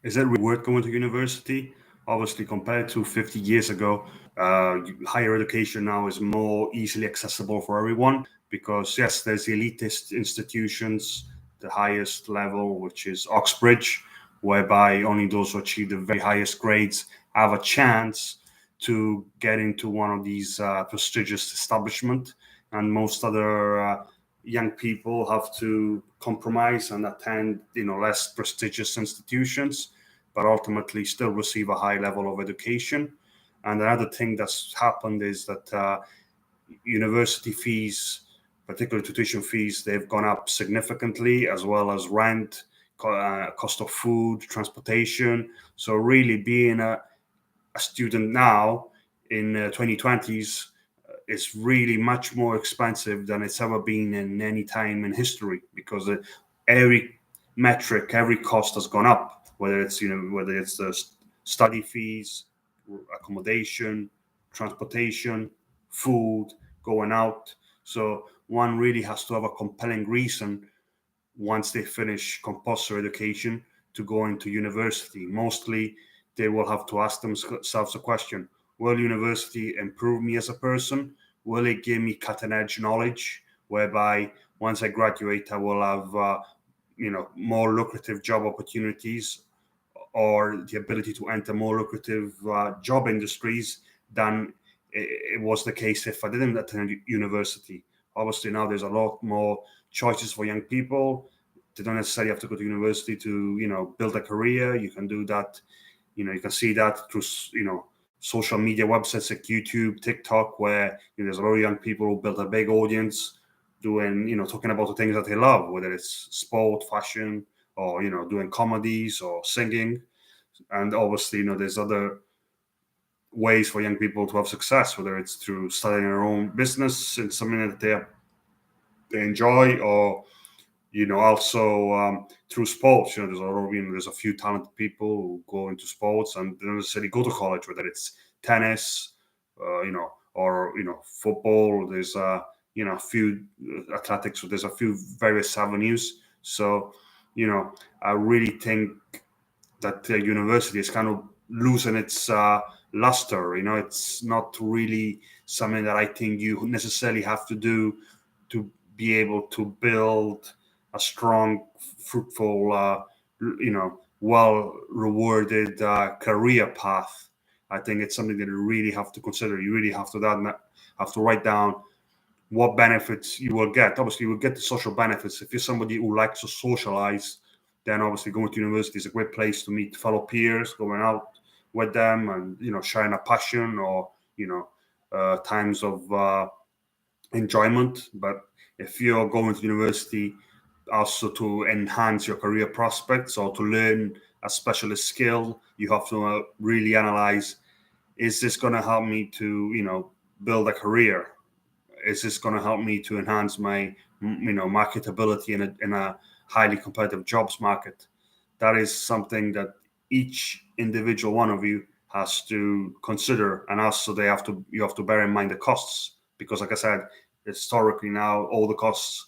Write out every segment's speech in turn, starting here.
Is it really worth going to university? Obviously, compared to 50 years ago, higher education now is more easily accessible for everyone because, yes, there's elitist institutions, the highest level, which is Oxbridge, whereby only those who achieve the very highest grades have a chance to get into one of these prestigious establishment, and most other young people have to compromise and attend, less prestigious institutions, but ultimately still receive a high level of education. And another thing that's happened is that university fees, particularly tuition fees, they've gone up significantly, as well as rent, cost of food, transportation. So really being a student now in 2020s is really much more expensive than it's ever been in any time in history, because every metric, every cost has gone up, whether it's the study fees, accommodation, transportation, food, going out. So one really has to have a compelling reason once they finish compulsory education to go into university. Mostly, they will have to ask themselves a question: will university improve me as a person? Will it give me cutting edge knowledge, whereby once I graduate, I will have more lucrative job opportunities, or the ability to enter more lucrative job industries than it was the case if I didn't attend university. Obviously, now there's a lot more choices for young people. They don't necessarily have to go to university to, build a career. You can do that. You can see that through, social media websites like YouTube, TikTok, where there's a lot of young people who build a big audience doing, talking about the things that they love, whether it's sport, fashion, or doing comedies or singing. And obviously, there's other ways for young people to have success, whether it's through starting their own business in something that they enjoy, or also through sports. There's a lot of, there's a few talented people who go into sports and don't necessarily go to college, whether it's tennis, or football. There's a few athletics. So there's a few various avenues. So I really think that the university is kind of losing its luster. It's not really something that I think you necessarily have to do to be able to build a strong, fruitful, well rewarded career path. I think it's something that you really have to consider. You really have to write down what benefits you will get. Obviously, you will get the social benefits. If you're somebody who likes to socialize, then obviously going to university is a great place to meet fellow peers, going out with them, and sharing a passion, or times of enjoyment. But if you're going to university also to enhance your career prospects or to learn a specialist skill, you have to really analyze: is this going to help me to build a career? Is this going to help me to enhance my marketability in a highly competitive jobs market? That is something that each individual one of you has to consider, and also you have to bear in mind the costs, because, like I said, historically now all the costs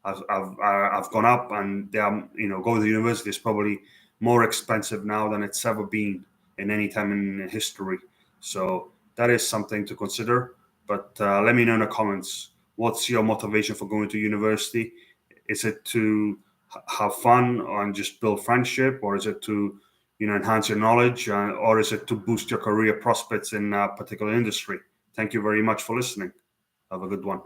have gone up, and they are, going to university is probably more expensive now than it's ever been in any time in history. So that is something to consider. But let me know in the comments, what's your motivation for going to university? Is it to have fun and just build friendship, or is it to enhance your knowledge, or is it to boost your career prospects in a particular industry? Thank you very much for listening. Have a good one.